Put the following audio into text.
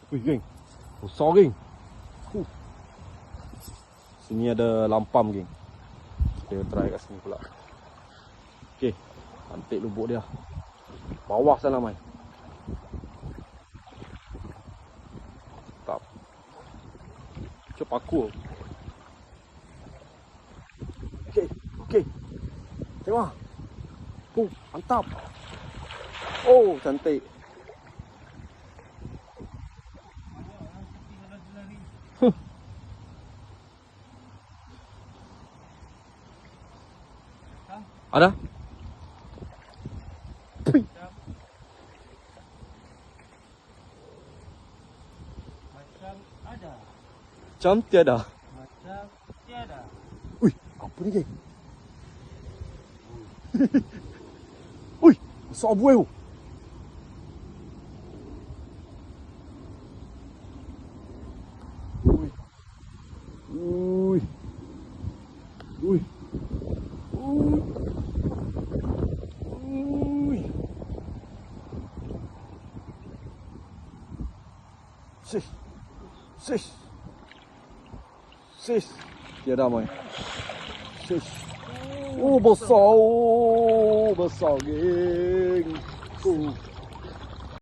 Wih, geng. Besar, geng. Sini ada lampam, geng. Kita try kat sini pula. Okey. Cantik lubuk dia. Bawah sana, Mai. Mantap. Macam paku. Okey. Tengok. Mantap. Oh, cantik. Ada? Macam ada. Macam tiada. Macam tiada. Ui, apa ni, geng? Ui, besar buih tu. Ui. Ui. Ui. Ui. Ui. Sis. Tiada, Mai. Sis. Oh, besar. Oh, besar, geng.